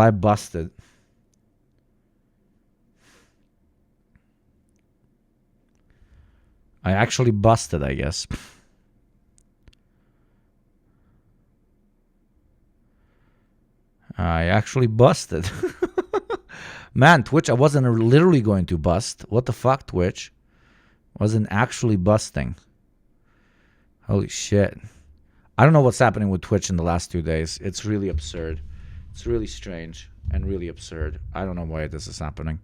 Well, I busted. I actually busted, I guess. I actually busted. Man, Twitch, I wasn't literally going to bust. What the fuck, Twitch? Wasn't actually busting. Holy shit. I don't know what's happening with Twitch in the last 2 days. It's really absurd. It's really strange and really absurd. I don't know why this is happening.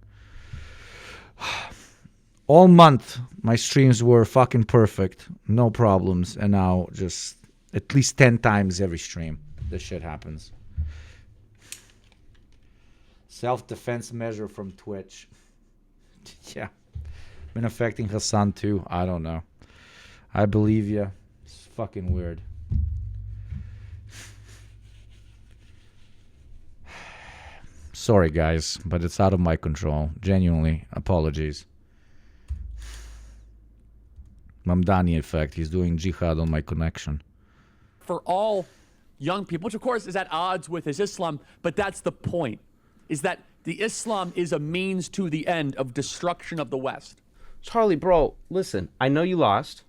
All month, my streams were fucking perfect. No problems. And now just at least 10 times every stream, this shit happens. Self-defense measure from Twitch. Yeah. Been affecting Hassan too. I don't know. I believe you. It's fucking weird. Sorry, guys, but it's out of my control. Genuinely, apologies. Mamdani effect. He's doing jihad on my connection. For all young people, which of course is at odds with his Islam, but that's the point, is that the Islam is a means to the end of destruction of the West. Charlie, bro, listen, I know you lost,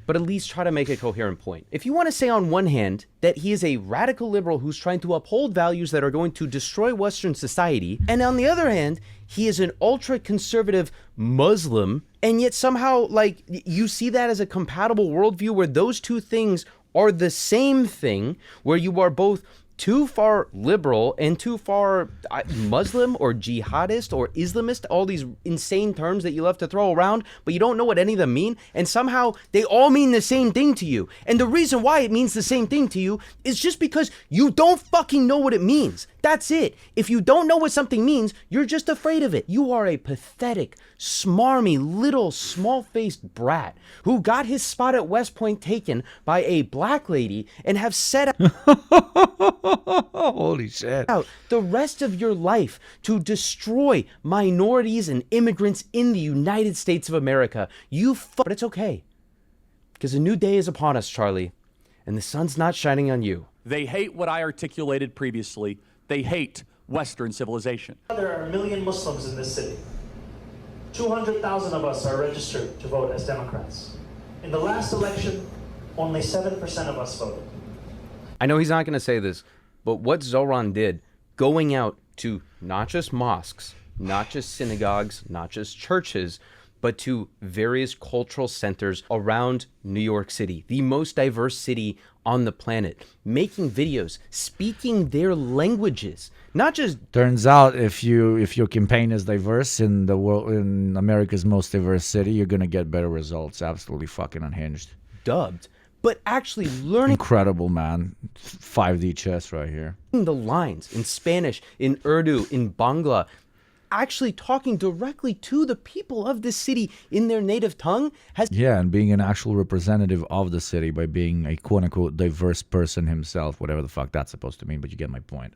but at least try to make a coherent point. If you want to say on one hand that he is a radical liberal who's trying to uphold values that are going to destroy Western society, and on the other hand, he is an ultra-conservative Muslim, and yet somehow, like, you see that as a compatible worldview where those two things are the same thing, where you are both too far liberal and too far Muslim or jihadist or Islamist, all these insane terms that you love to throw around, but you don't know what any of them mean, and somehow they all mean the same thing to you. And the reason why it means the same thing to you is just because you don't fucking know what it means. That's it. If you don't know what something means, you're just afraid of it. You are a pathetic, smarmy, little, small-faced brat who got his spot at West Point taken by a black lady and have set Holy shit. out the rest of your life to destroy minorities and immigrants in the United States of America. But it's okay, because a new day is upon us, Charlie, and the sun's not shining on you. They hate what I articulated previously. They hate Western civilization. There are 1 million Muslims in this city. 200,000 of us are registered to vote as Democrats. In the last election, only 7% of us voted. I know he's not going to say this, but what ZOHRAN did, going out to not just mosques, not just synagogues, not just churches, but to various cultural centers around New York City, the most diverse city on the planet, making videos, speaking their languages, not just... Turns out if your campaign is diverse in the world, in America's most diverse city, you're gonna get better results. Absolutely fucking unhinged. Dubbed, but actually learning... Incredible, man. 5D chess right here. The lines in Spanish, in Urdu, in Bangla, actually talking directly to the people of this city in their native tongue has... Yeah, and being an actual representative of the city by being a quote-unquote diverse person himself, whatever the fuck that's supposed to mean, but you get my point.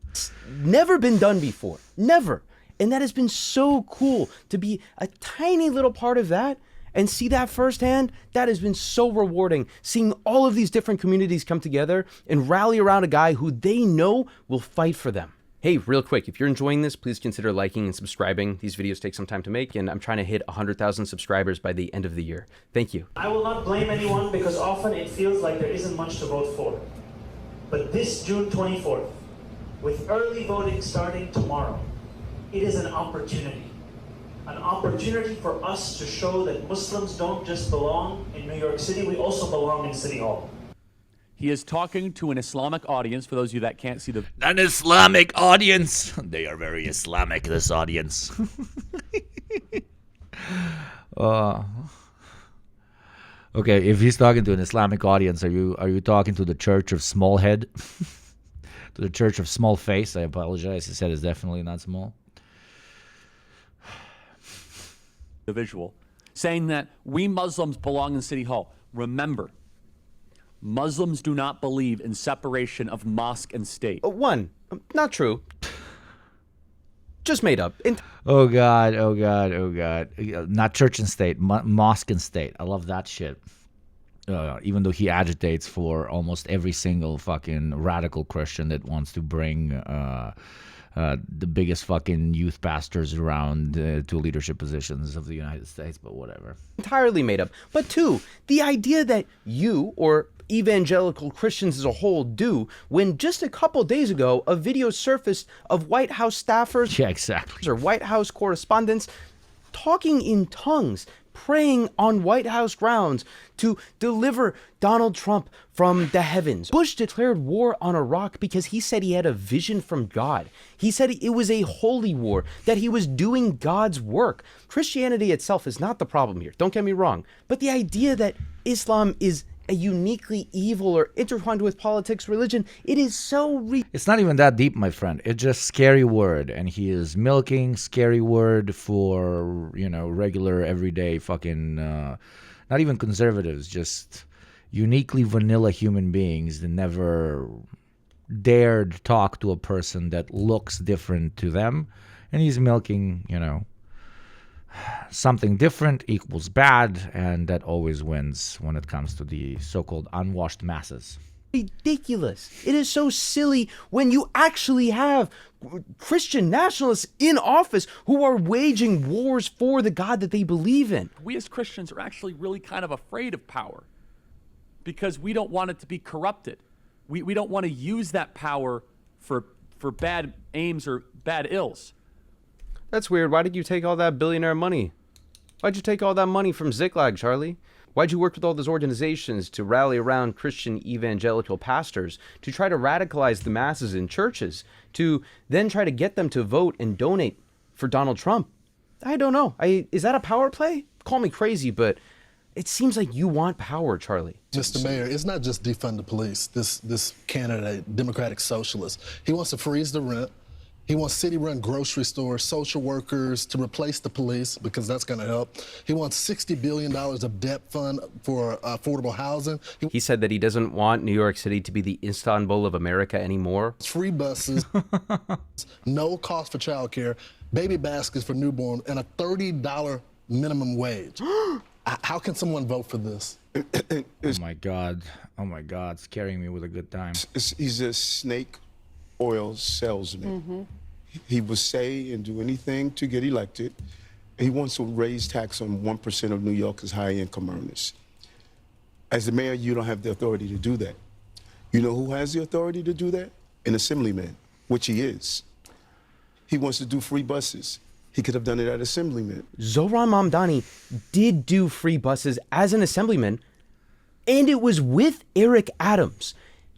Never been done before. Never. And that has been so cool to be a tiny little part of that and see that firsthand. That has been so rewarding, seeing all of these different communities come together and rally around a guy who they know will fight for them. Hey, real quick, if you're enjoying this, please consider liking and subscribing. These videos take some time to make, and I'm trying to hit 100,000 subscribers by the end of the year. Thank you. I will not blame anyone because often it feels like there isn't much to vote for. But this June 24th, with early voting starting tomorrow, it is an opportunity. An opportunity for us to show that Muslims don't just belong in New York City, we also belong in City Hall. He is talking to an Islamic audience, for those of you that can't see the... An Islamic audience. They are very Islamic, this audience. Okay, if he's talking to an Islamic audience, are you talking to the Church of Small Head? To the Church of Small Face? I apologize. His head is definitely not small. The visual, saying that we Muslims belong in City Hall. Remember, Muslims do not believe in separation of mosque and state. One, not true. Just made up. Oh God, oh God, oh God. Not church and state, mosque and state. I love that shit. Even though he agitates for almost every single fucking radical Christian that wants to bring the biggest fucking youth pastors around to leadership positions of the United States, but whatever. Entirely made up. But two, the idea that you, or evangelical Christians as a whole, do when just a couple days ago a video surfaced of White House staffers Yeah, exactly. or White House correspondents talking in tongues, praying on White House grounds to deliver Donald Trump from the heavens. Bush declared war on Iraq because he said he had a vision from God. He said it was a holy war, that he was doing God's work. Christianity itself is not the problem here, don't get me wrong, but the idea that Islam is a uniquely evil or intertwined with politics, religion, it is so It's not even that deep, my friend. It's just scary word, and he is milking scary word for, you know, regular, everyday fucking, not even conservatives, just uniquely vanilla human beings that never dared talk to a person that looks different to them, and he's milking, you know, something different equals bad, and that always wins when it comes to the so-called unwashed masses. ridiculous. It is so silly when you actually have Christian nationalists in office who are waging wars for the God that they believe in. We as Christians are actually really kind of afraid of power because we don't want it to be corrupted. We don't want to use that power for bad aims or bad ills. That's weird. Why did you take all that billionaire money? Why'd you take all that money from Ziklag, Charlie? Why'd you work with all those organizations to rally around Christian evangelical pastors, to try to radicalize the masses in churches, to then try to get them to vote and donate for Donald Trump? I don't know. Is that a power play? Call me crazy, but it seems like you want power, Charlie. Mr. Mayor, it's not just defund the police, this candidate, Democratic Socialist. He wants to freeze the rent. He wants city-run grocery stores, social workers to replace the police because that's going to help. He wants $60 billion of debt fund for affordable housing. He said that he doesn't want New York City to be the Istanbul of America anymore. Free buses, no cost for childcare, baby baskets for newborn, and a $30 minimum wage. How can someone vote for this? Oh my God, it's carrying me with a good time. He's a snake oil salesman. Mm-hmm. He will say and do anything to get elected. He wants to raise tax on 1% of New Yorkers' high-income earners. As the mayor, you don't have the authority to do that. You know who has the authority to do that? An assemblyman, which he is. He wants to do free buses. He could have done it as assemblyman. Zohran Mamdani did do free buses as an assemblyman, and it was with Eric Adams.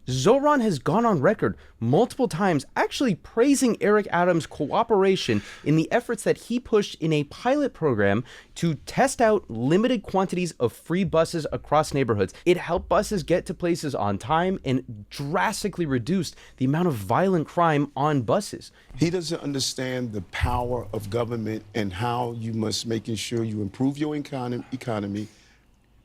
Zohran has gone on record multiple times actually praising Eric Adams' cooperation in the efforts that he pushed in a pilot program to test out limited quantities of free buses across neighborhoods. It helped buses get to places on time and drastically reduced the amount of violent crime on buses. He doesn't understand the power of government and how you must making sure you improve your economy,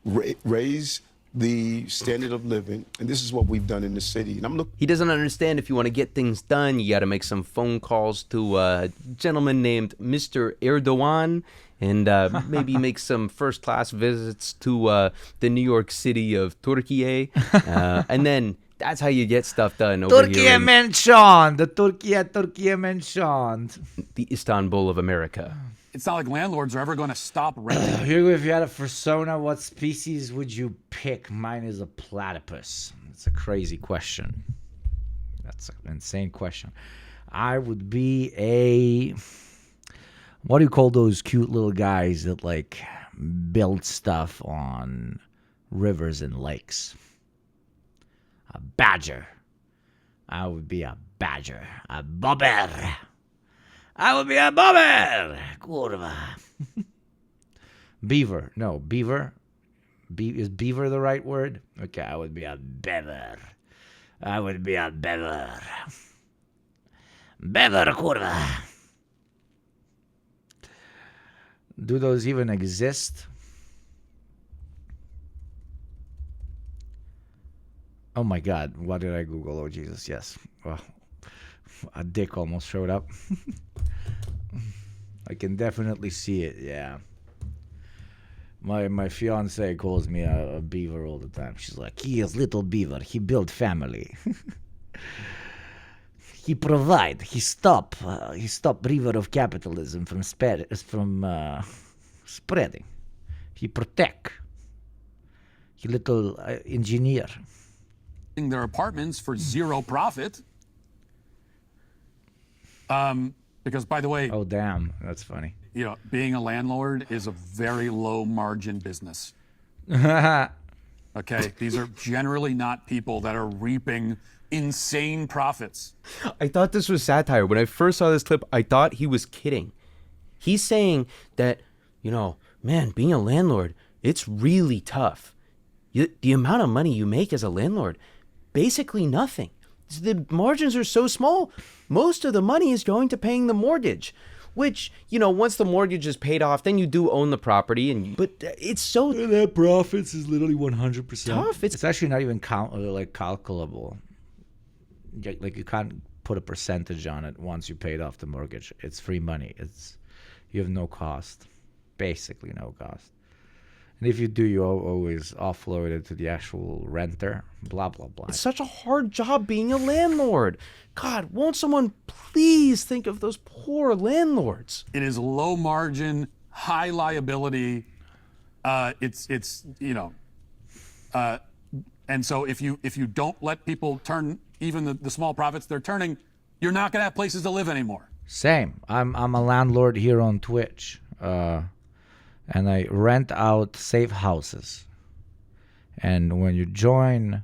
raise the standard of living, and this is what we've done in the city. And He doesn't understand if you want to get things done, you got to make some phone calls to a gentleman named Mr. Erdogan, and maybe make some first-class visits to the New York city of Turkey, and then that's how you get stuff done over here. Turkey mentioned. The Istanbul of America. It's not like landlords are ever going to stop renting. Hugo, if you had a persona, what species would you pick? Mine is a platypus. It's a crazy question. That's an insane question. I would be a... What do you call those cute little guys that, like, build stuff on rivers and lakes? A badger. I would be a badger. A bobber. I would be a bobber. Kurva. Beaver. No, beaver. Is beaver the right word? Okay, I would be a beaver. I would be a beaver. Beaver, kurva. Do those even exist? Oh my God, what did I Google? Oh Jesus, yes. Well, a dick almost showed up. I can definitely see it, yeah. My fiance calls me a beaver all the time. She's like, he is little beaver. He built family. He provide. He stop river of capitalism from spreading. He protect. He little engineer. Their apartments for zero profit. Because, by the way, Oh damn, that's funny. you know, being a landlord is a very low margin business. Okay, these are generally not people that are reaping insane profits. I thought this was satire. When I first saw this clip, I thought he was kidding. He's saying that, you know, man, being a landlord, it's really tough. The amount of money you make as a landlord, basically nothing. The margins are so small. Most of the money is going to paying the mortgage, which, you know, once the mortgage is paid off, then you do own the property. But it's so That profits is literally 100%. tough. It's actually not even calculable. Like you can't put a percentage on it once you paid off the mortgage. It's free money. You have no cost, basically no cost. And if you do, you always offload it to the actual renter. Blah blah blah. It's such a hard job being a landlord. God, won't someone please think of those poor landlords? It is low margin, high liability. It's you know, and so if you don't let people turn even the small profits they're turning, you're not gonna have places to live anymore. Same. I'm a landlord here on Twitch, and I rent out safe houses. And when you join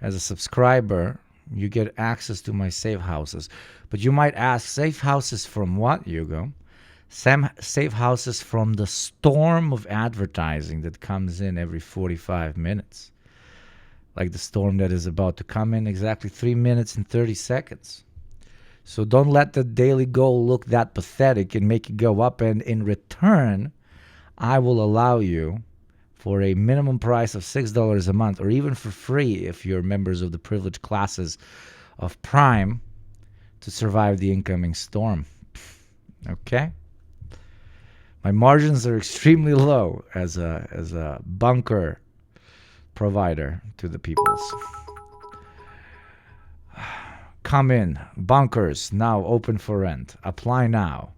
as a subscriber, you get access to my safe houses. But you might ask, safe houses from what, Hugo? Safe houses from the storm of advertising that comes in every 45 minutes. Like the storm that is about to come in exactly 3 minutes and 30 seconds. So don't let the daily goal look that pathetic and make it go up. And in return, I will allow you, for a minimum price of $6 a month, or even for free if you're members of the privileged classes of Prime, to survive the incoming storm. Okay? My margins are extremely low as a bunker provider to the peoples. Come in. Bunkers now open for rent. Apply now.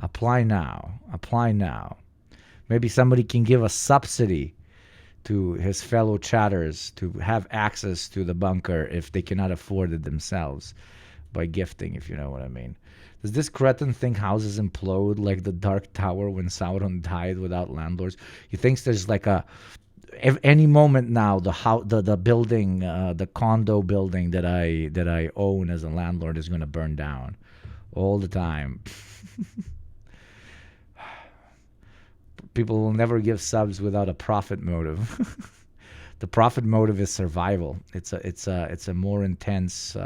Apply now. Apply now. Maybe somebody can give a subsidy to his fellow chatters to have access to the bunker if they cannot afford it themselves by gifting, if you know what I mean. Does this cretin think houses implode like the Dark Tower when Sauron died without landlords? He thinks there's like any moment now the building, the condo building that I own as a landlord is going to burn down all the time. People will never give subs without a profit motive. The profit motive is survival. It's a more intense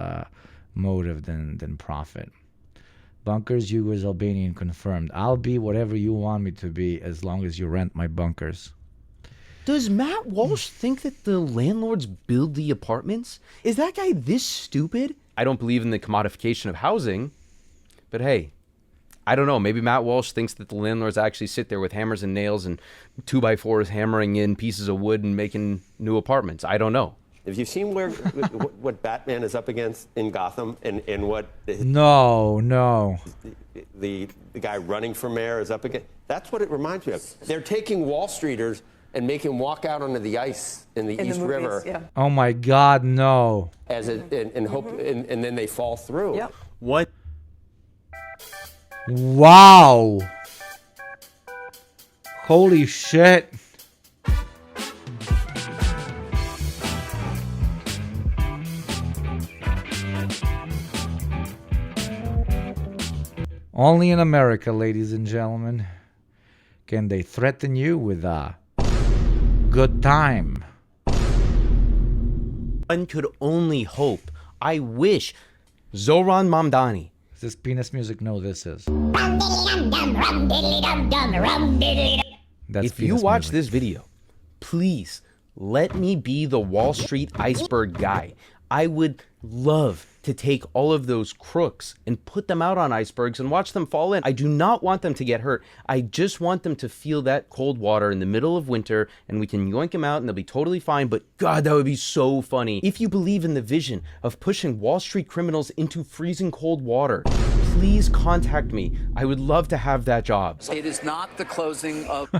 motive than profit. Bunkers, Yugos, Albanian confirmed. I'll be whatever you want me to be as long as you rent my bunkers. Does Matt Walsh think that the landlords build the apartments? Is that guy this stupid? I don't believe in the commodification of housing, but hey, I don't know. Maybe Matt Walsh thinks that the landlords actually sit there with hammers and nails and 2x4s hammering in pieces of wood and making new apartments. I don't know. Have you seen what Batman is up against in Gotham and what No. the guy running for mayor is up against? That's what it reminds me of. They're taking Wall Streeters and make him walk out onto the ice in the East River. Yeah. Oh my God, no. And then they fall through. Yep. What? Wow. Holy shit. Only in America, ladies and gentlemen, can they threaten you with a good time. One could only hope. I wish. Zohran Mamdani. Is this penis music? No, this is. That's If you penis watch music. this video, please let me be the Wall Street iceberg guy. I would love to take all of those crooks and put them out on icebergs and watch them fall in. I do not want them to get hurt. I just want them to feel that cold water in the middle of winter, and we can yoink them out and they'll be totally fine. But God, that would be so funny. If you believe in the vision of pushing Wall Street criminals into freezing cold water, please contact me. I would love to have that job. It is not the closing of...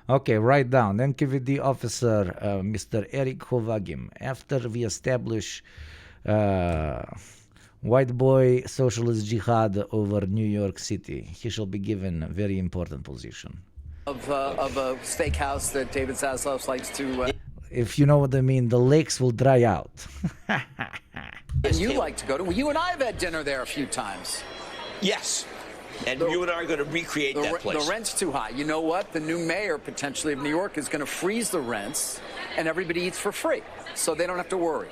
Okay, write down. NKVD officer, Mr. Eric Hovagim. After we establish white boy socialist jihad over New York City, he shall be given a very important position. Of a steakhouse that David Zaslav likes to... If you know what I mean, the lakes will dry out. and you like to go to... Well, you and I have had dinner there a few times. Yes. And you and I are going to recreate that place. The rent's too high. You know what? The new mayor, potentially, of New York is going to freeze the rents, and everybody eats for free, so they don't have to worry.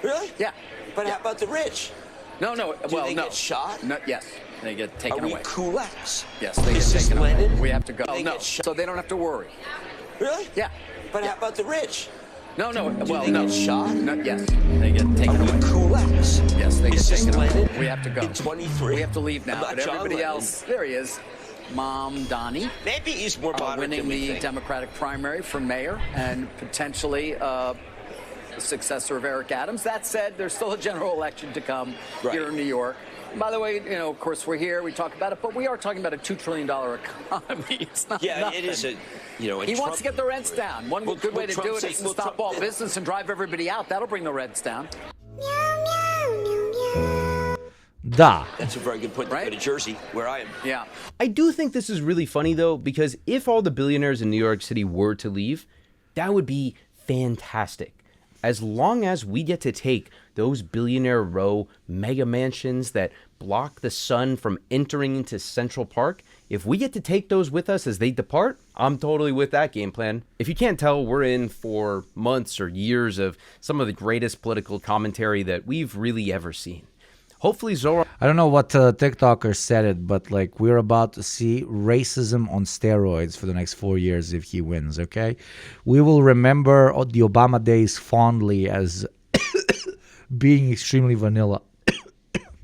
Really? Yeah. But how about the rich? No. Do they get shot? No, yes. They get taken away. Are we kulaks? Yes, they get taken away. We have to go. No, so they don't have to worry. Really? Yeah. But how about the rich? No. Do they get shot? No, yes. They get taken away. Kulaks? Yes, they get taken away. We have to go. In 23. We have to leave now. But everybody else, there he is. Mom Donnie. Maybe he's more moderate winning than we the think. Democratic primary for mayor and potentially the successor of Eric Adams. That said, there's still a general election to come here in New York. By the way, you know, of course, we're here, we talk about it, but we are talking about a $2 trillion economy. It's not nothing. It is a, you know... He wants to get the rents down. One good way to do it is to stop all business and drive everybody out. That'll bring the rents down. Da. That's a very good point. Right? Go to Jersey, where I am. Yeah. I do think this is really funny, though, because if all the billionaires in New York City were to leave, that would be fantastic. As long as we get to take those billionaire row mega mansions that block the sun from entering into Central Park, if we get to take those with us as they depart, I'm totally with that game plan. If you can't tell, we're in for months or years of some of the greatest political commentary that we've really ever seen. Hopefully Zohran... I don't know what TikToker said it, but like we're about to see racism on steroids for the next 4 years if he wins, okay? We will remember the Obama days fondly as being extremely vanilla.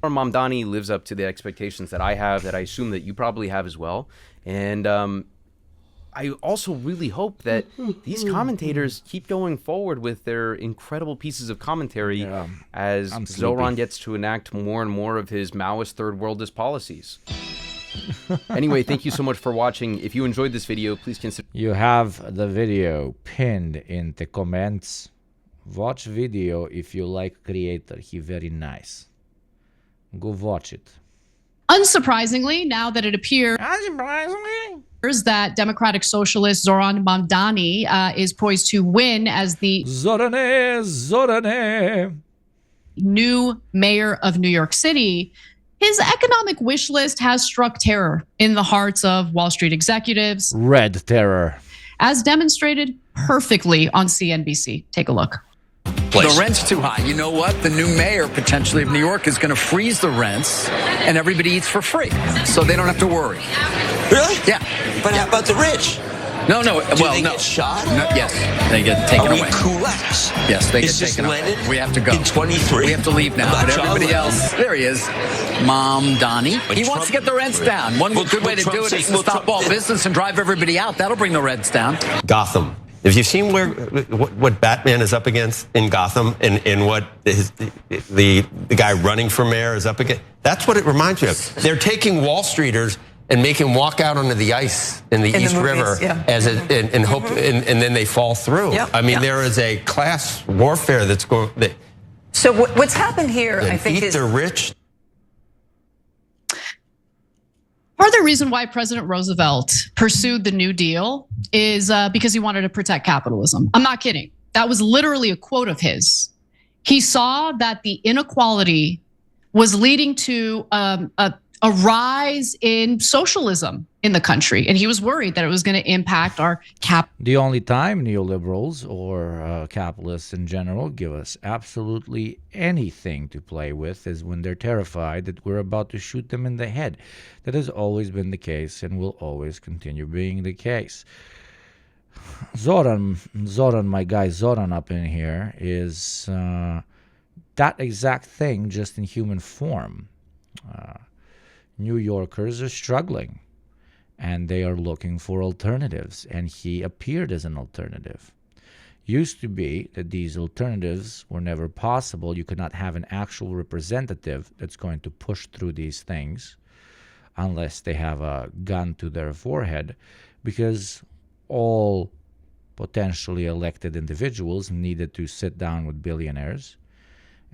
Mamdani lives up to the expectations that I have, that I assume that you probably have as well. And I also really hope that these commentators keep going forward with their incredible pieces of commentary as Zohran gets to enact more and more of his Maoist third worldist policies. Anyway, thank you so much for watching. If you enjoyed this video, please consider... You have the video pinned in the comments. Watch video if you like creator. He very nice. Go watch it. Unsurprisingly, now that it appears that Democratic Socialist Zohran Mamdani is poised to win as the new mayor of New York City, his economic wish list has struck terror in the hearts of Wall Street executives. Red terror. As demonstrated perfectly on CNBC. Take a look. The rent's too high. You know what? The new mayor, potentially, of New York is going to freeze the rents, and everybody eats for free, so they don't have to worry. Really? Yeah. But how about the rich? No. Do they get shot? No, yes. They get taken away. Are we kulaks? Yes, they get Is this taken away. Lenin? We have to go. In 23. We have to leave now. But everybody else, there he is. Mom Donnie. He wants to get the rents down. One good way to do it is to stop all business and drive everybody out. That'll bring the rents down. Gotham. Have you seen what Batman is up against in Gotham and what the guy running for mayor is up against? That's what it reminds me of. They're taking Wall Streeters and make him walk out onto the ice in the East River as and hope and then they fall through. I mean, there is a class warfare that's going. So what's happened here, I think, is the rich. Part of the reason why President Roosevelt pursued the New Deal is because he wanted to protect capitalism. I'm not kidding. That was literally a quote of his. He saw that the inequality was leading to a rise in socialism in the country, and he was worried that it was going to impact our The only time neoliberals or capitalists in general give us absolutely anything to play with is when they're terrified that we're about to shoot them in the head. That has always been the case and will always continue being the case. Zohran, my guy Zohran up in here is that exact thing, just in human form. New Yorkers are struggling, and they are looking for alternatives, and he appeared as an alternative. Used to be that these alternatives were never possible. You could not have an actual representative that's going to push through these things unless they have a gun to their forehead, because all potentially elected individuals needed to sit down with billionaires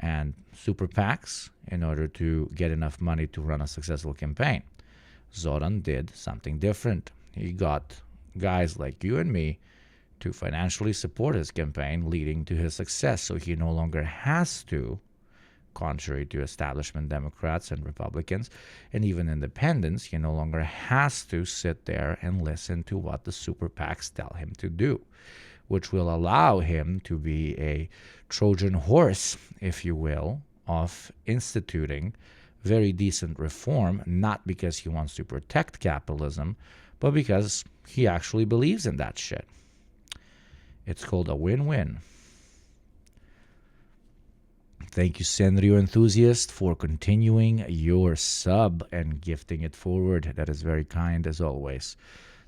and super PACs in order to get enough money to run a successful campaign. Zohran did something different. He got guys like you and me to financially support his campaign, leading to his success. So he no longer has to, contrary to establishment Democrats and Republicans and even independents, he no longer has to sit there and listen to what the super PACs tell him to do, which will allow him to be a Trojan horse, if you will, of instituting very decent reform, not because he wants to protect capitalism, but because he actually believes in that shit. It's called a win-win. Thank you, Senrio Enthusiast, for continuing your sub and gifting it forward. That is very kind, as always.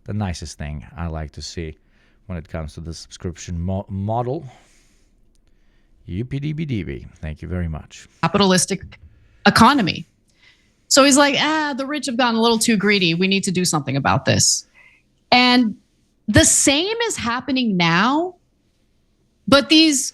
The nicest thing I like to see when it comes to the subscription model. UPDBDB. Thank you very much. Capitalistic economy. So he's like, the rich have gotten a little too greedy. We need to do something about this. And the same is happening now, but these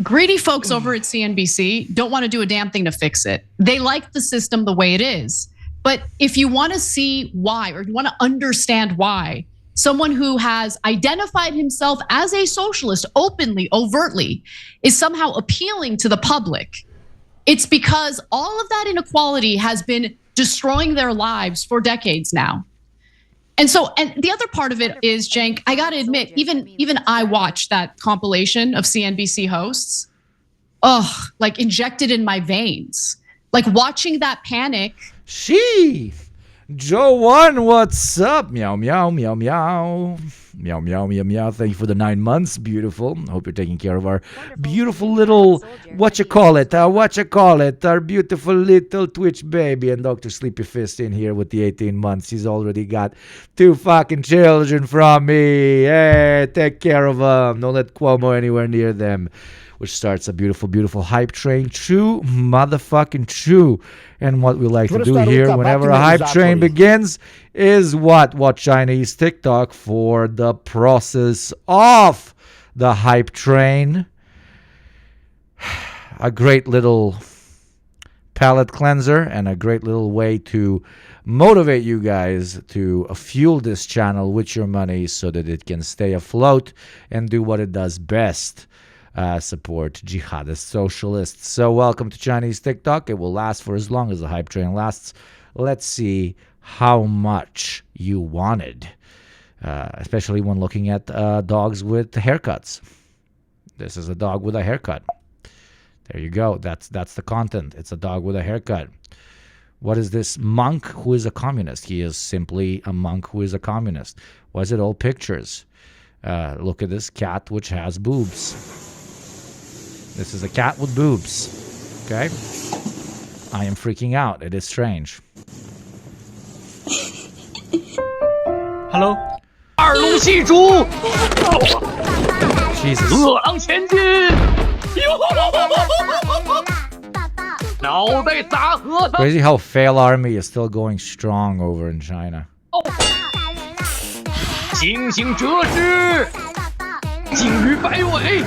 greedy folks over at CNBC don't want to do a damn thing to fix it. They like the system the way it is. But if you want to see why, or you want to understand why, someone who has identified himself as a socialist openly, overtly, is somehow appealing to the public, it's because all of that inequality has been destroying their lives for decades now. And so, and the other part of it is, Cenk, I got to admit, even I watched that compilation of CNBC hosts, like injected in my veins. Like watching that panic. Joe 1, what's up? Meow, meow, meow, meow. Meow, meow, meow, meow. Thank you for the 9 months. Beautiful. Hope you're taking care of our beautiful little, our beautiful little Twitch baby. And Dr. Sleepy Fist in here with the 18 months. He's already got 2 fucking children from me. Hey, take care of them. Don't let Cuomo anywhere near them. Which starts a beautiful, beautiful hype train. True motherfucking true. And what we like to do here whenever a hype train begins is what? Watch Chinese TikTok for the process of the hype train. A great little palate cleanser and a great little way to motivate you guys to fuel this channel with your money so that it can stay afloat and do what it does best. Support jihadist socialists. So welcome to Chinese TikTok. It will last for as long as the hype train lasts. Let's see how much you wanted, especially when looking at dogs with haircuts. This is a dog with a haircut. There you go. That's the content. It's a dog with a haircut. What is this monk who is a communist? He is simply a monk who is a communist. Why is it all pictures? Look at this cat which has boobs. This is a cat with boobs. Okay? I am freaking out. It is strange. Hello? 二龙戏珠 Jesus. 饿狼前进 脑袋砸核桃 Crazy how Fail Army is still going strong over in China. 星星折枝 鲸鱼摆尾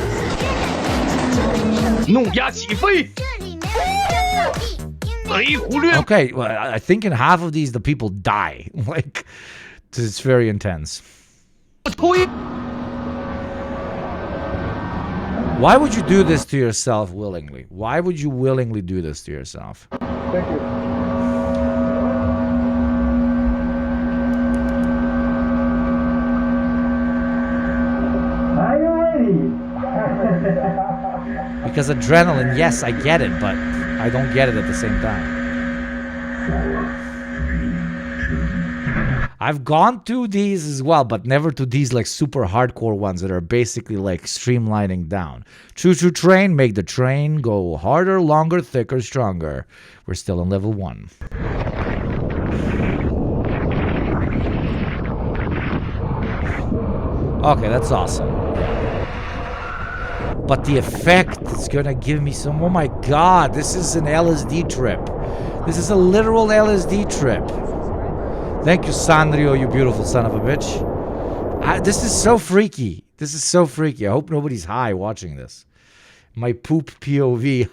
怒鸦起飞 雷虎掠 Okay, well, I think in half of these the people die. Like, it's very intense. Why would you do this to yourself willingly? Why would you willingly do this to yourself? Thank you. Are you ready? Because adrenaline, yes, I get it, but I don't get it at the same time. I've gone to these as well, but never to these like super hardcore ones that are basically like streamlining down. Choo-choo train, make the train go harder, longer, thicker, stronger. We're still on level 1. Okay, that's awesome. But the effect is gonna give me some... Oh my god, this is an LSD trip. This is a literal LSD trip. Thank you, Sandrio, you beautiful son of a bitch. This is so freaky. This is so freaky. I hope nobody's high watching this. My poop POV.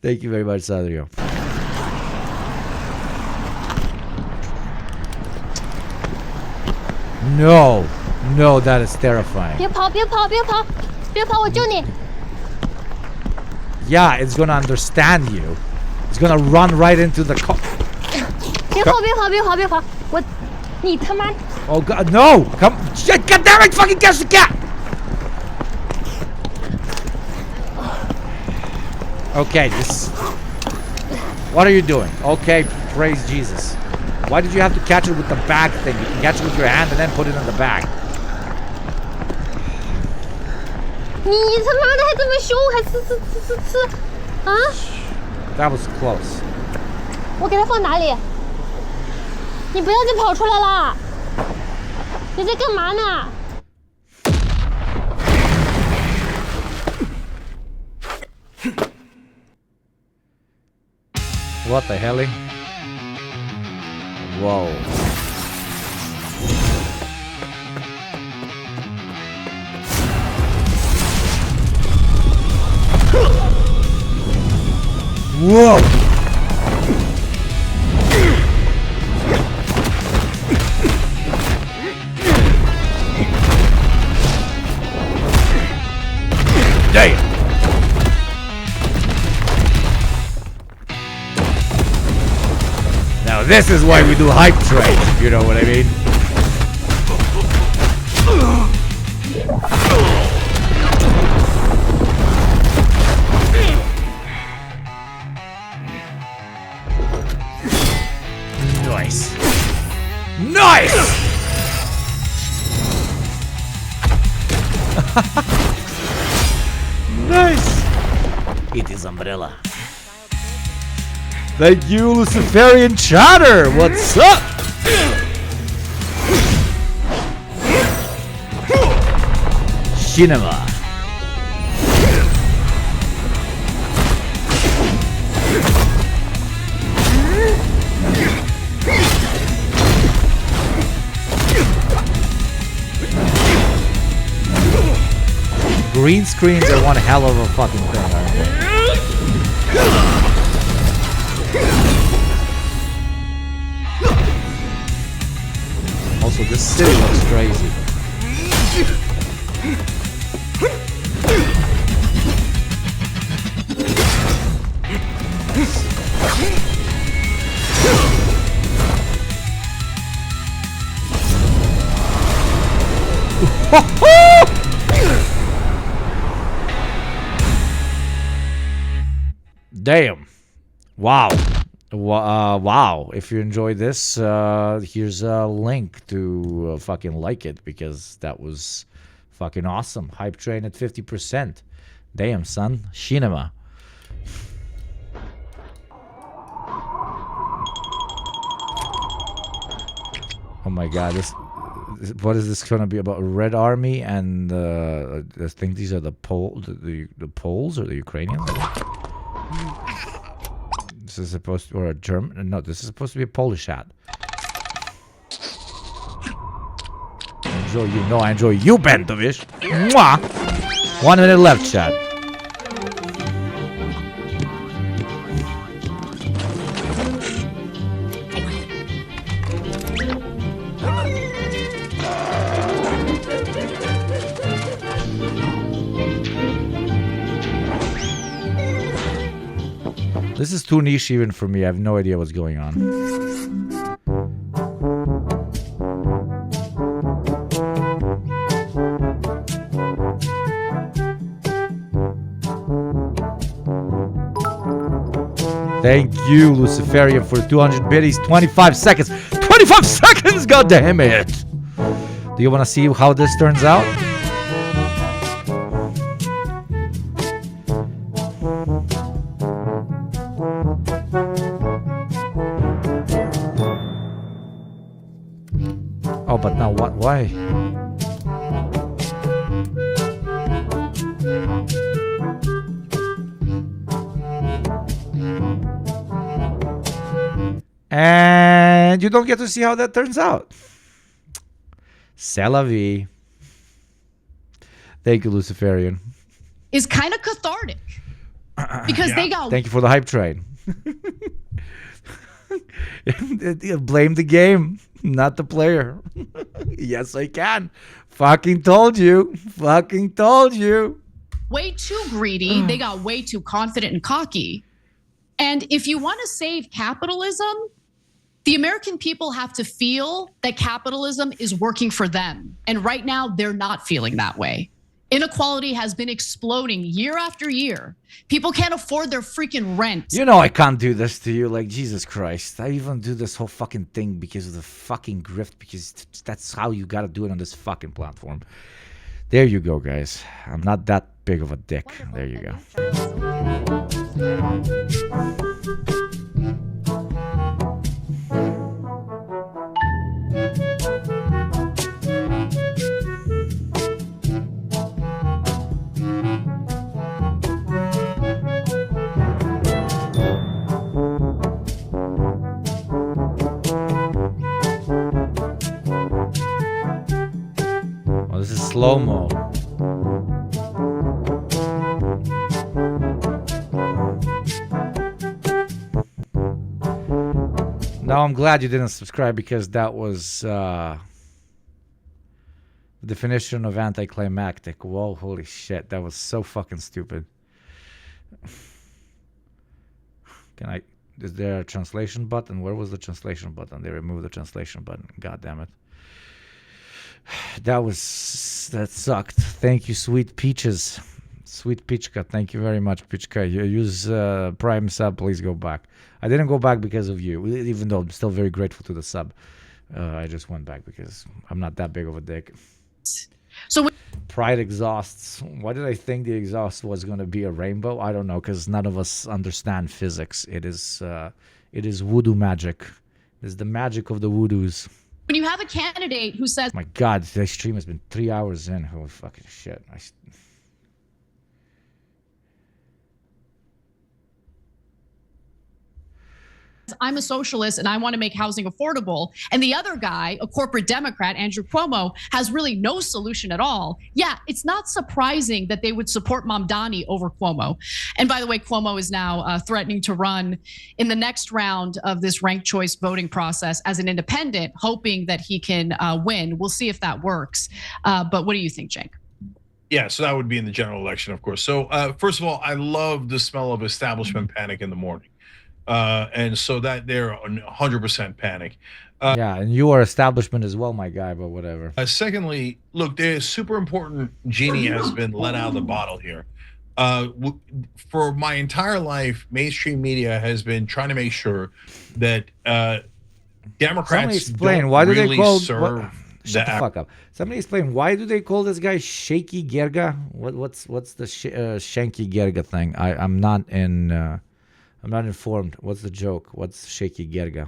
Thank you very much, Sandrio. No. No, that is terrifying. 别跑，别跑，别跑，别跑，我救你。 Yeah, it's gonna understand you. It's gonna run right into the car. 别跑，别跑，别跑，别跑！我，你他妈！ Oh god, no! Come, shit! God damn it! Fucking catch the cat! Okay, this. What are you doing? Okay, praise Jesus. Why did you have to catch it with the bag thing? You can catch it with your hand and then put it in the bag. 你他妈的还这么凶，还吃啊！ That was close. 我给它放哪里？你不要再跑出来了！你在干嘛呢？ What the hell? Whoa. Whoa! Damn! Now this is why we do hype train, you know what I mean? Nice. Nice! Nice! It is umbrella. Thank you, Luciferian Chatter! What's up? Cinema. Green screens are one hell of a fucking thing, aren't they? Also, this city looks crazy. Damn. Wow. Wow. If you enjoyed this, here's a link to fucking like it, because that was fucking awesome. Hype train at 50%. Damn, son. Cinema. Oh my god, what is this gonna be about? Red Army and I think these are the Poles or the Ukrainians. This is supposed to, or a German? No, this is supposed to be a Polish hat. Enjoy you. No, I enjoy you, Bentovish. Mwah! 1 minute left, chat. This is too niche even for me. I have no idea what's going on. Thank you, Luciferian, for 200 biddies. 25 seconds. 25 seconds, god damn it. Do you want to see how this turns out? Oh, but now what? Why? And you don't get to see how that turns out. C'est la vie. Thank you, Luciferian. Is kind of cathartic because they got. Thank you for the hype train. Blame the game, not the player. Yes, I can. Fucking told you. Fucking told you. Way too greedy. They got way too confident and cocky. And if you want to save capitalism, the American people have to feel that capitalism is working for them. And right now, they're not feeling that way. Inequality has been exploding year after year. People can't afford their freaking rent. You know I can't do this to you, like, Jesus Christ. I even do this whole fucking thing because of the fucking grift, because that's how you gotta do it on this fucking platform. There you go, guys. I'm not that big of a dick. There you go. Oh, this is slow-mo. Now I'm glad you didn't subscribe, because that was the definition of anticlimactic. Whoa, holy shit, that was so fucking stupid. Is there a translation button? Where was the translation button? They removed the translation button. God damn it. That sucked. Thank you, Sweet Peaches. Sweet Peachka, thank you very much, Peachka. You use Prime sub, please go back. I didn't go back because of you, even though I'm still very grateful to the sub. I just went back because I'm not that big of a dick. So Pride exhausts. Why did I think the exhaust was going to be a rainbow? I don't know, because none of us understand physics. It is voodoo magic. It is the magic of the voodoos. When you have a candidate who says, my God, today's stream has been 3 hours in. Holy fucking shit. I'm a socialist and I want to make housing affordable, and the other guy, a corporate Democrat, Andrew Cuomo, has really no solution at all, yeah, it's not surprising that they would support Mamdani over Cuomo. And by the way, Cuomo is now threatening to run in the next round of this ranked choice voting process as an independent, hoping that he can win. We'll see if that works. But what do you think, Cenk? Yeah, so that would be in the general election, of course. So first of all, I love the smell of establishment panic in the morning. And so that they're 100% panic. Yeah, and you are establishment as well, my guy, but whatever. Secondly, look, the super important genie has been let out of the bottle here. For my entire life, mainstream media has been trying to make sure that Democrats Somebody explain, don't why do really they call serve shut the fuck up. Somebody explain, why do they call this guy Shaky Gerga? What's the Shanky Gerga thing? I'm not informed. What's the joke? What's Shaky Gerga?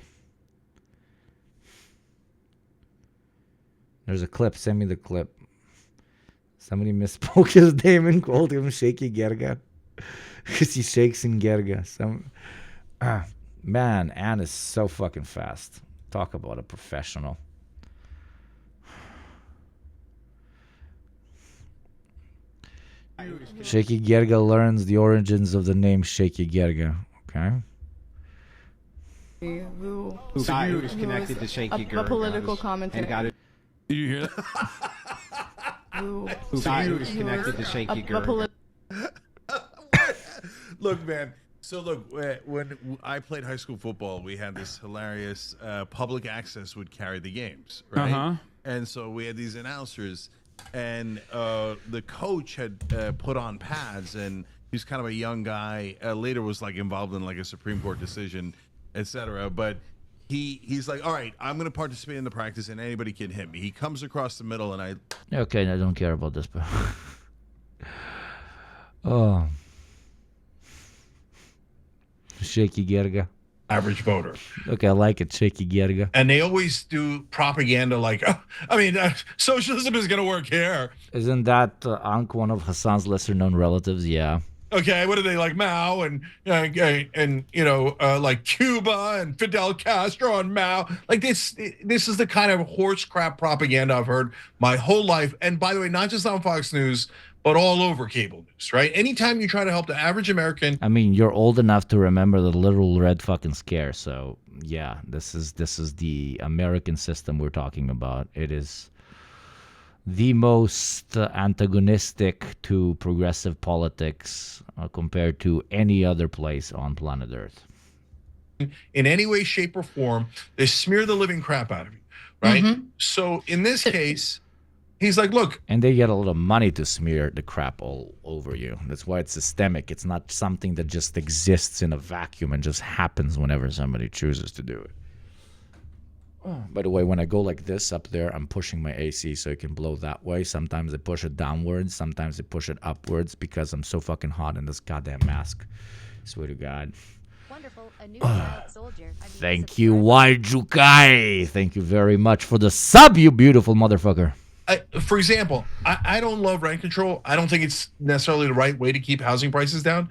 There's a clip. Send me the clip. Somebody misspoke his name and called him Shaky Gerga because he shakes in Gerga. Man, Ann is so fucking fast. Talk about a professional. Shaky Gerga learns the origins of the name Shaky Gerga. Okay. Who is connected to Shanky Gerga. A political commentator. Do you hear that? Who is connected to Shanky Gerga. Look, man. So look, when I played high school football, we had this hilarious public access would carry the games, right? Uh-huh. And so we had these announcers, and the coach had put on pads, and he's kind of a young guy. Later was like involved in like a Supreme Court decision, etc. But he's like, all right, I'm going to participate in the practice, and anybody can hit me. He comes across the middle, and I. Okay, I don't care about this, but. Oh. Shaky Gerga. Average voter. Okay, I like it, Shaky Gerga. And they always do propaganda like, socialism is going to work here. Isn't that Ankh one of Hassan's lesser-known relatives? Yeah. Okay, what are they like, Mao and like Cuba and Fidel Castro and Mao? Like this is the kind of horse crap propaganda I've heard my whole life. And by the way, not just on Fox News, but all over cable news, right? Anytime you try to help the average American. I mean, you're old enough to remember the literal red fucking scare. So yeah, this is the American system we're talking about. It is the most antagonistic to progressive politics compared to any other place on planet Earth. In any way, shape, or form, they smear the living crap out of you, right? Mm-hmm. So in this case, he's like, look. And they get a lot of money to smear the crap all over you. That's why it's systemic. It's not something that just exists in a vacuum and just happens whenever somebody chooses to do it. By the way, when I go like this up there, I'm pushing my AC so it can blow that way. Sometimes I push it downwards. Sometimes I push it upwards because I'm so fucking hot in this goddamn mask. Swear to God. Wonderful. A new soldier. Thank you, Yukai. Thank you very much for the sub, you beautiful motherfucker. For example, I don't love rent control. I don't think it's necessarily the right way to keep housing prices down.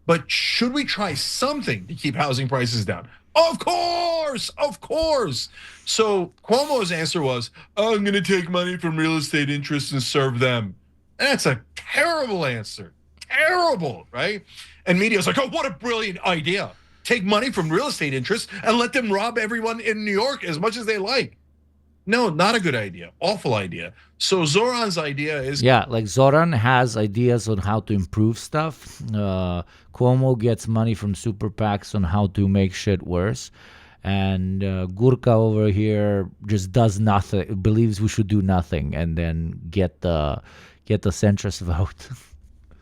But should we try something to keep housing prices down? Of course, of course. So Cuomo's answer was, I'm going to take money from real estate interests and serve them. And that's a terrible answer. Terrible, right? And media's like, oh, what a brilliant idea. Take money from real estate interests and let them rob everyone in New York as much as they like. No, not a good idea. Awful idea. So Zohran's idea is... Yeah, like Zohran has ideas on how to improve stuff. Cuomo gets money from super PACs on how to make shit worse. And Gurka over here just does nothing, believes we should do nothing, and then get the centrist vote.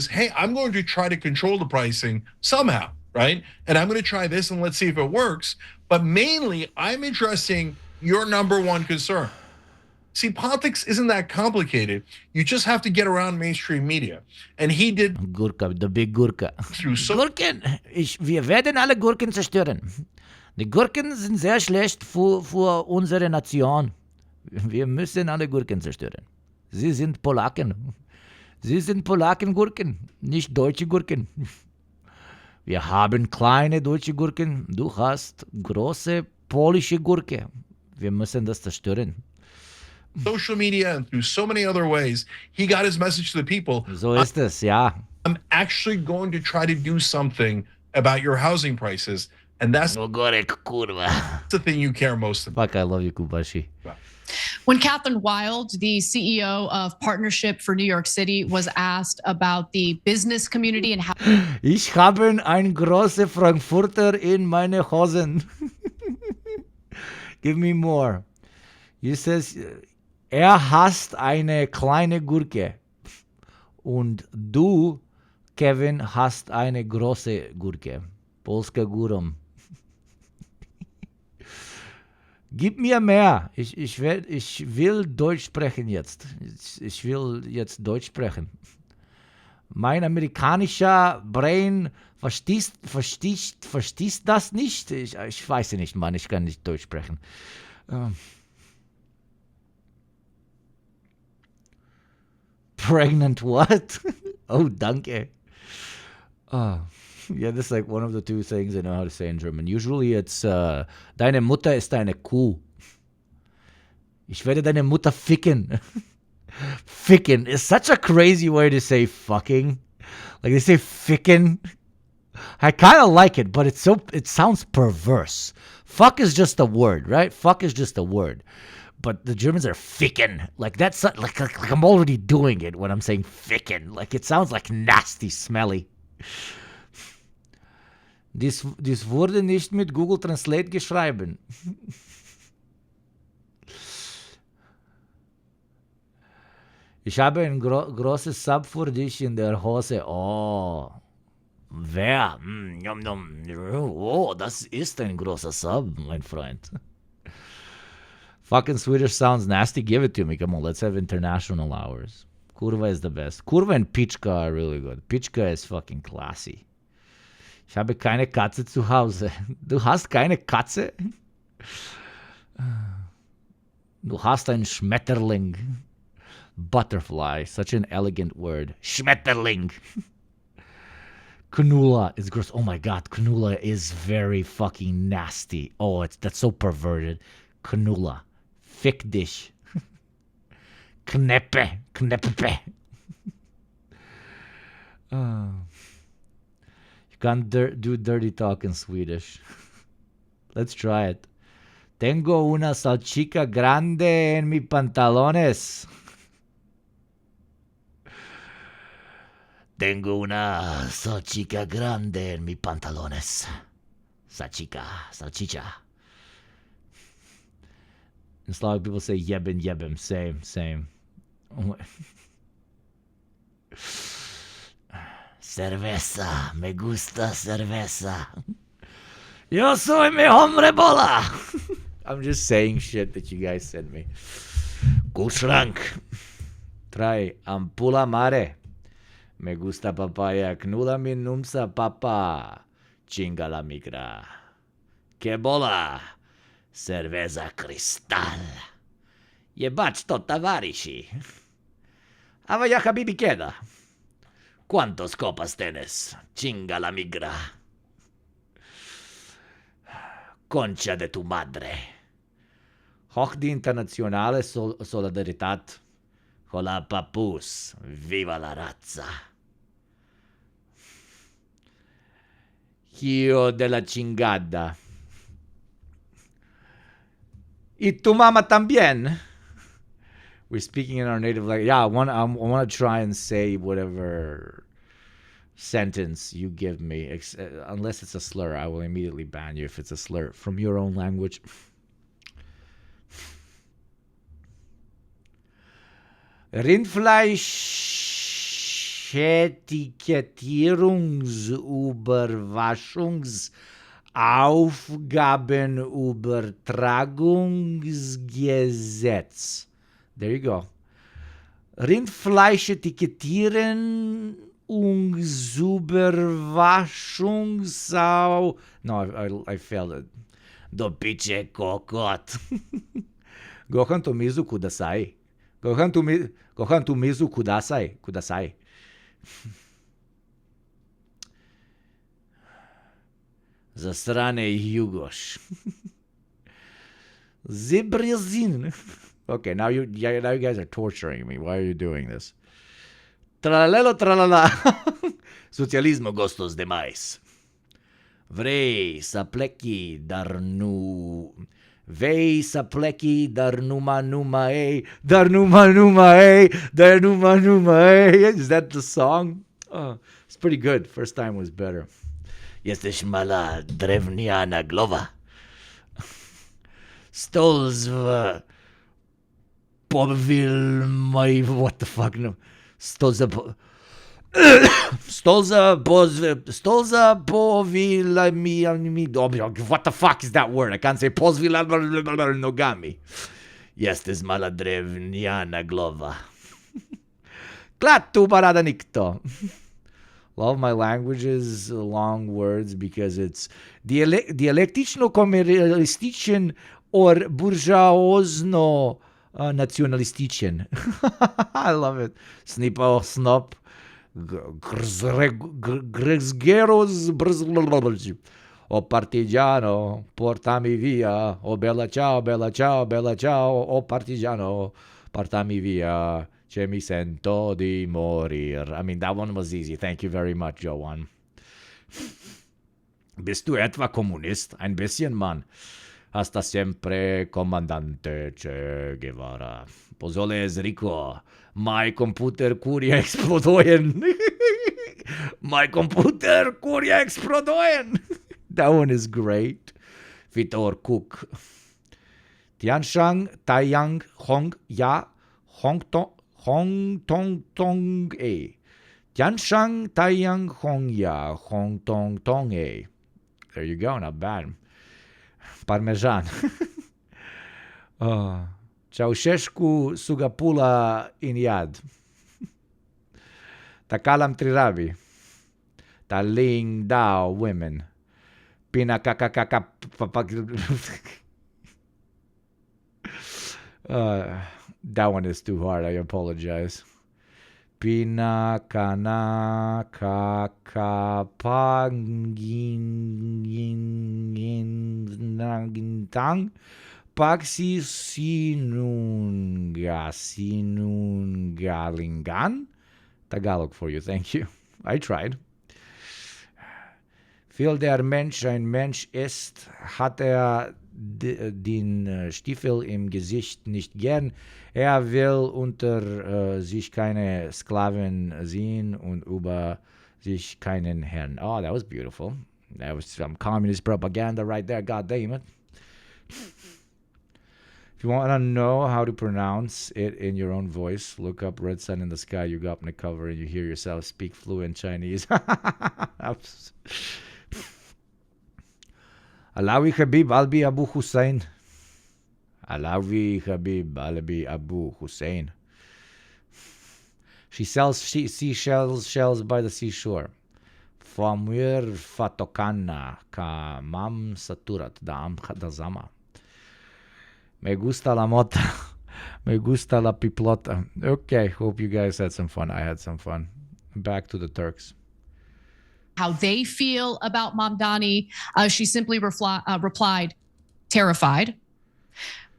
Hey, I'm going to try to control the pricing somehow, right? And I'm going to try this and let's see if it works. But mainly, I'm addressing your number one concern. See, politics isn't that complicated. You just have to get around mainstream media. And he did... Gurka, the big Gurka. Gurken, wir werden alle Gurken zerstören. Die Gurken sind sehr schlecht für unsere Nation. Wir müssen alle Gurken zerstören. Sie sind Polaken. Sie sind Polaken-Gurken, nicht deutsche Gurken. Wir haben kleine deutsche Gurken. Du hast große polische Gurke. Wir müssen das zerstören. Social media and through so many other ways, he got his message to the people. So ist es, ja. I'm actually going to try to do something about your housing prices, and that's the thing you care most about. Fuck, I love you, Kubashi. When Catherine Wild, the CEO of Partnership for New York City, was asked about the business community and how... Ich habe ein große Frankfurter in meine Hosen. Give me more. You says, hasst eine kleine Gurke. Und du, Kevin, hast eine große Gurke. Polska Gurum. Gib mir mehr. Ich will Deutsch sprechen jetzt. Ich will jetzt Deutsch sprechen. Mein amerikanischer Brain verstehst das nicht? Ich weiß nicht, Mann. Ich kann nicht Deutsch sprechen. Pregnant what? Oh, danke. Yeah, this is like one of the two things I know how to say in German. Usually it's, deine Mutter ist eine Kuh. Ich werde deine Mutter ficken. Ficken is such a crazy way to say fucking. Like they say ficken. I kind of like it, but it sounds perverse. Fuck is just a word, right? Fuck is just a word. But the Germans are ficken. Like that's like I'm already doing it when I'm saying ficken. Like it sounds like nasty, smelly. Dies wurde nicht mit Google Translate geschrieben. Ich habe ein großes Sub für dich in der Hose. Oh. Wer? Yum, yum. Oh, das ist ein großer Sub, mein Freund. Fucking Swedish sounds nasty. Give it to me. Come on, let's have international hours. Kurva is the best. Kurva and Pichka are really good. Pichka is fucking classy. Ich habe keine Katze zu Hause. Du hast keine Katze? Du hast ein Schmetterling. Butterfly. Such an elegant word. Schmetterling. Cannula is gross. Oh my god, cannula is very fucking nasty. Oh, that's so perverted. Cannula. Fick dich. Kneppe. Kneppe. You can't do dirty talk in Swedish. Let's try it. Tengo una salchicha grande en mis pantalones. Tengo una salchicha grande en mis pantalones. Salchicha. In Slavic, people say yebim. Same. Cerveza. Me gusta cerveza. Yo soy mi hombre bola. I'm just saying shit that you guys sent me. Kühlschrank. Trae ampula mare. Me gusta papaya. Knulla mi numsa papa. Chinga la migra. Que bola. Cerveza cristal. Jebać to tavarishi. A vaya habibi queda. ¿Cuántos copas tienes? Chinga la migra. Concha de tu madre. Hoch die internationale Solidarität. Hola papus. Viva la razza. Hijo de la chingada. Y tu mama también. We're speaking in our native language. Yeah, I want to try and say whatever sentence you give me. Unless it's a slur, I will immediately ban you if it's a slur from your own language. Rindfleischetikettierungsüberwachungsaufgabenübertragungsgesetz. There you go. Rindfleischetikettierungsüberwachungsau... No, I failed it. Do piche kokot. Gohan to mizu kudasai. Gohan to mizu kudasai. Zasrane Jugosh. Zibrizin. Okay, now you guys are torturing me. Why are you doing this? Tralalelo tralala. Socialismo gostos demais. Vrei sapleki darnu. Vei sapleki darnuma numae. Is that the song? Oh, it's pretty good. First time was better. Jesteś mala drewniana głowa. Stolz w powil moj... What the fuck? No. Stolza powila mi... What the fuck is that word? I can't say pozwila nogami. Jesteś mala drewniana głowa. Klatu barada nikto. Love my languages, long words, because it's dialektično-komercialistичен or bourgeoisno-nationalistичен. I love it. Snipo, snop, grzgeros, o partigiano, portami via, o bella ciao, o partigiano, portami via. Che mi sento di morir. I mean, that one was easy. Thank you very much, Johan. Bist du etwa Kommunist? Ein bisschen, Mann. Hasta siempre, Comandante Che Guevara. Pozole es rico. My computer curia explodoyen. My computer curia explodoyen. That one is great. Vitor Cook. Tianshang, Taiyang, Hong, Ya, Hong Tong, Hong Tong Tong A. Tianshang Taiyang Hongya Hong Tong Tong A. There you go, not bad. Parmesan. Ceausescu Sugapula Iniad. Takalam Trirabi. Taling Dao Women. Pinakakakaka. That one is too hard. I apologize. Pinakana kakapangintang sinungalingan. Tagalog for you. Thank you. I tried. Viel der Mensch ein Mensch ist, hat den Stiefel im Gesicht nicht gern. Er will unter sich keine Sklaven sehen und über sich keinen Herrn. Oh, that was beautiful. That was some communist propaganda right there. God damn it. If you want to know how to pronounce it in your own voice, look up Red Sun in the Sky, Yugopnik cover, and you hear yourself speak fluent Chinese. Alawi Habib Albi Abu Hussein. Alawi Habib Albi Abu Hussein. She sells shells by the seashore. Famir Fatokana ka mam saturat da am khadazama. Me gusta la mota. Me gusta la piplota. Okay, hope you guys had some fun. I had some fun. Back to the Turks. How they feel about Mamdani. She simply replied, terrified.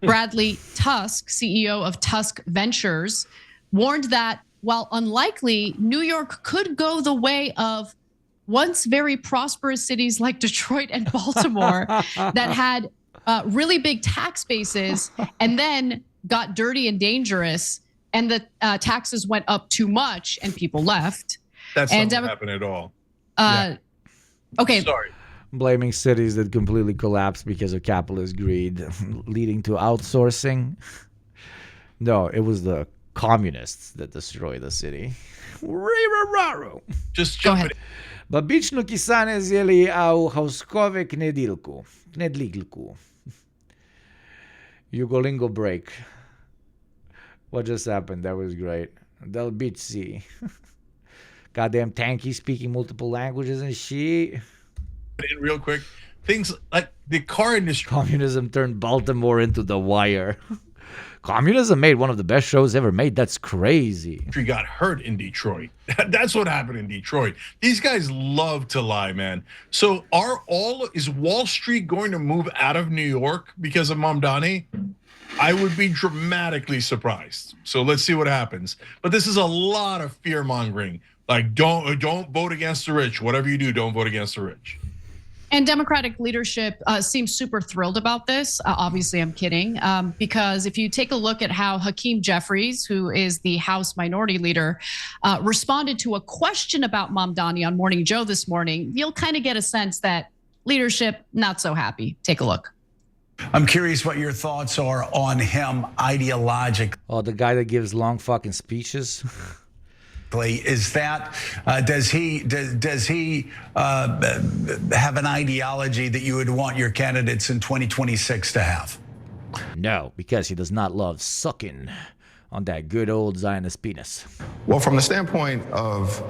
Bradley Tusk, CEO of Tusk Ventures, warned that while unlikely, New York could go the way of once very prosperous cities like Detroit and Baltimore that had really big tax bases and then got dirty and dangerous, and the taxes went up too much and people left. That's not what happened at all. Okay. Sorry. Blaming cities that completely collapsed because of capitalist greed, leading to outsourcing. No, it was the communists that destroyed the city. Just jump ahead. Babično kisane zjeli au hauskove knedilku. Yugolingo break. What just happened? That was great. Del Bitsi. Goddamn tanky speaking multiple languages and shit. Real quick, things like the car industry. Communism turned Baltimore into The Wire. Communism made one of the best shows ever made. That's crazy. He got hurt in Detroit. That's what happened in Detroit. These guys love to lie, man. So is Wall Street going to move out of New York because of Mamdani? I would be dramatically surprised. So let's see what happens. But this is a lot of fear mongering. Like don't vote against the rich. Whatever you do, don't vote against the rich. And Democratic leadership seems super thrilled about this. Obviously, I'm kidding. Because if you take a look at how Hakeem Jeffries, who is the House Minority Leader, responded to a question about Mamdani on Morning Joe this morning, you'll kind of get a sense that leadership not so happy. Take a look. I'm curious what your thoughts are on him ideologically. Oh, the guy that gives long fucking speeches. Is that does he have an ideology that you would want your candidates in 2026 to have? No, because he does not love sucking on that good old Zionist penis. Well, from the standpoint of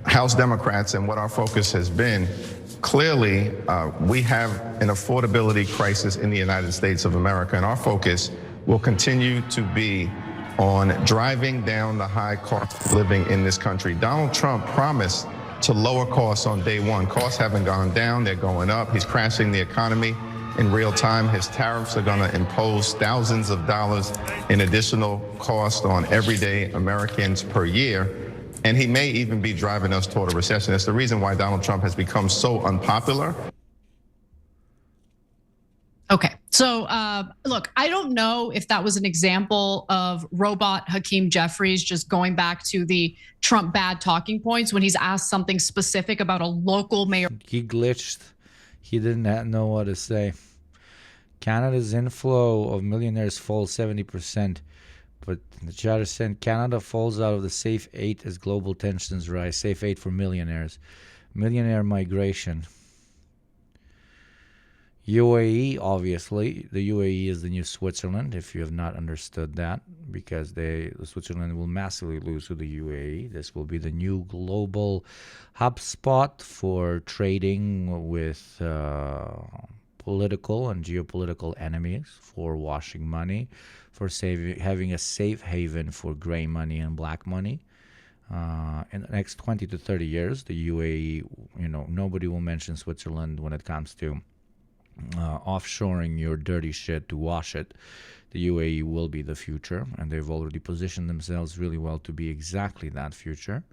House Democrats and what our focus has been, clearly we have an affordability crisis in the United States of America, and our focus will continue to be on driving down the high cost of living in this country. Donald Trump promised to lower costs on day one. Costs haven't gone down, they're going up. He's crashing the economy in real time. His tariffs are gonna impose thousands of dollars in additional cost on everyday Americans per year. And he may even be driving us toward a recession. That's the reason why Donald Trump has become so unpopular. Okay, so look, I don't know if that was an example of robot Hakeem Jeffries just going back to the Trump bad talking points when he's asked something specific about a local mayor. He glitched. He didn't know what to say. Canada's inflow of millionaires falls 70%, But the chat is saying Canada falls out of the safe 8 as global tensions rise. Safe 8 for millionaires. Millionaire migration. UAE, obviously. The UAE is the new Switzerland, if you have not understood that, because Switzerland will massively lose to the UAE. This will be the new global hub spot for trading with political and geopolitical enemies, for washing money, for having a safe haven for gray money and black money. In the next 20 to 30 years, the UAE, nobody will mention Switzerland when it comes to offshoring your dirty shit to wash it. The UAE will be the future, and they've already positioned themselves really well to be exactly that future.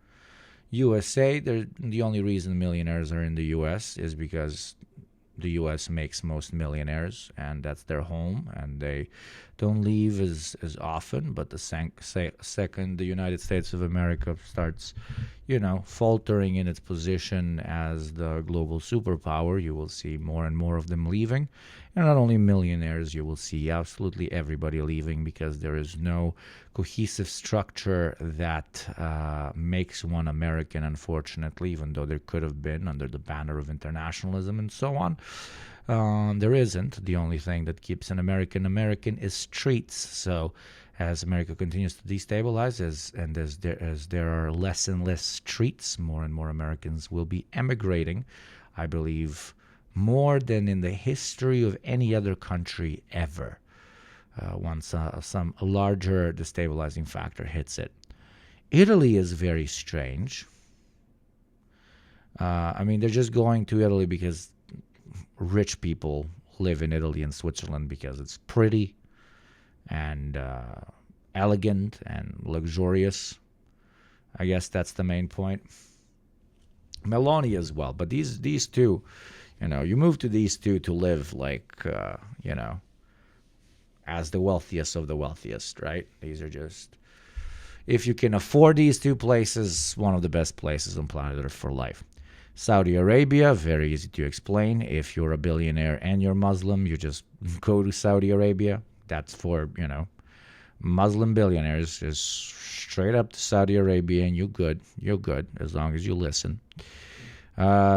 USA, the only reason millionaires are in the US is because the US makes most millionaires, and that's their home, and they don't leave as often. But the second the United States of America starts, faltering in its position as the global superpower, you will see more and more of them leaving. And not only millionaires, you will see absolutely everybody leaving, because there is no cohesive structure that makes one American, unfortunately, even though there could have been under the banner of internationalism and so on. There isn't. The only thing that keeps an American is streets. So as America continues to destabilize, as there are less and less streets, more and more Americans will be emigrating, I believe, more than in the history of any other country ever, once some larger destabilizing factor hits it. Italy is very strange. They're just going to Italy because rich people live in Italy and Switzerland because it's pretty and elegant and luxurious. I guess that's the main point. Meloni as well, but these two, you move to these two to live as the wealthiest of the wealthiest, right? These are just, if you can afford these two places, one of the best places on planet Earth for life. Saudi Arabia, very easy to explain. If you're a billionaire and you're Muslim, you just go to Saudi Arabia. That's for, Muslim billionaires. Just straight up to Saudi Arabia and you're good. You're good as long as you listen.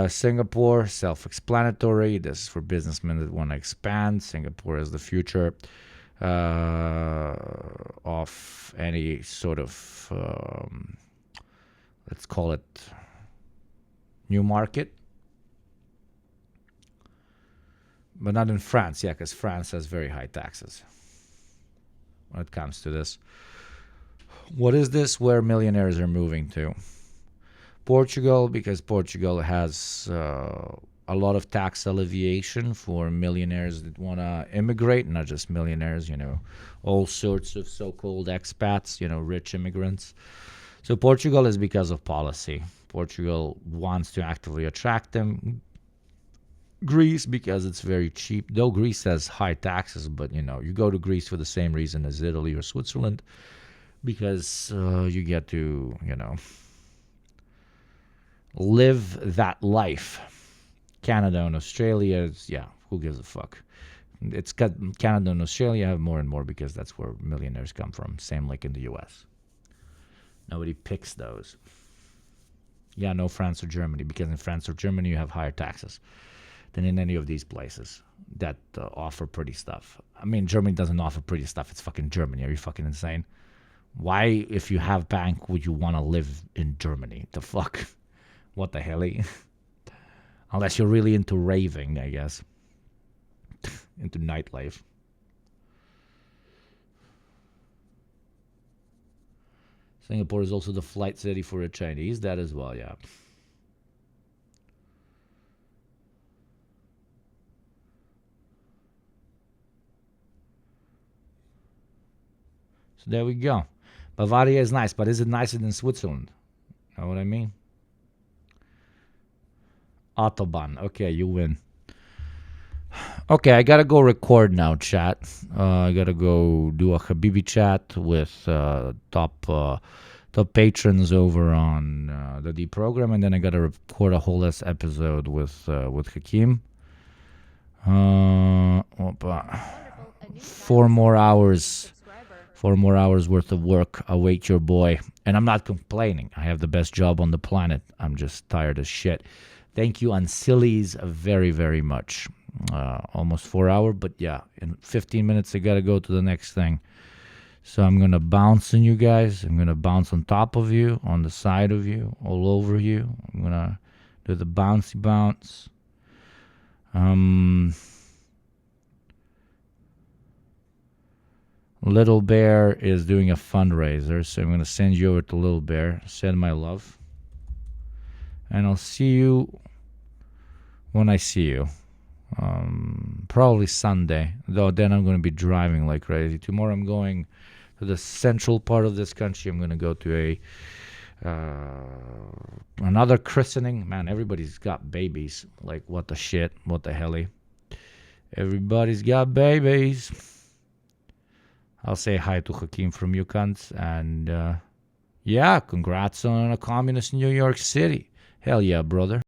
Singapore, self-explanatory. This is for businessmen that want to expand. Singapore is the future of any sort of, let's call it, new market. But not in France, because France has very high taxes when it comes to this. What is this? Where millionaires are moving to? Portugal, because Portugal has a lot of tax alleviation for millionaires that want to immigrate, not just millionaires, all sorts of so-called expats, rich immigrants. So Portugal is because of policy. Portugal wants to actively attract them. Greece, because it's very cheap, though Greece has high taxes, but you go to Greece for the same reason as Italy or Switzerland, because you get to, live that life. Canada and Australia, who gives a fuck? It's Canada and Australia have more and more because that's where millionaires come from. Same like in the US. Nobody picks those. No France or Germany, because in France or Germany you have higher taxes than in any of these places that offer pretty stuff. Germany doesn't offer pretty stuff. It's fucking Germany. Are you fucking insane? Why, if you have bank, would you want to live in Germany? The fuck? What the hell? Unless you're really into raving, I guess. Into nightlife. Singapore is also the flight city for a Chinese. That as well, yeah. So there we go. Bavaria is nice, but is it nicer than Switzerland? Know what I mean? Autobahn. Okay, you win. Okay, I gotta go record now, chat. I gotta go do a Habibi chat with top patrons over on the D program, and then I gotta record a whole episode with Hakeem. 4 more hours 4 more hours worth of work await your boy. And I'm not complaining. I have the best job on the planet. I'm just tired as shit. Thank you, Ancilis, very, very much. Almost 4 hours, but yeah, in 15 minutes I gotta go to the next thing. So I'm gonna bounce on you guys. I'm gonna bounce on top of you, on the side of you, all over you. I'm gonna do the bouncy bounce. Little Bear is doing a fundraiser, so I'm gonna send you over to Little Bear. Send my love. And I'll see you when I see you. Probably Sunday, though then I'm going to be driving like crazy. Tomorrow I'm going to the central part of this country. I'm going to go to another christening. Man, everybody's got babies. Like, what the shit? What the helly? Everybody's got babies. I'll say hi to Hakeem from Yukons. And yeah, congrats on a communist New York City. Hell yeah, brother.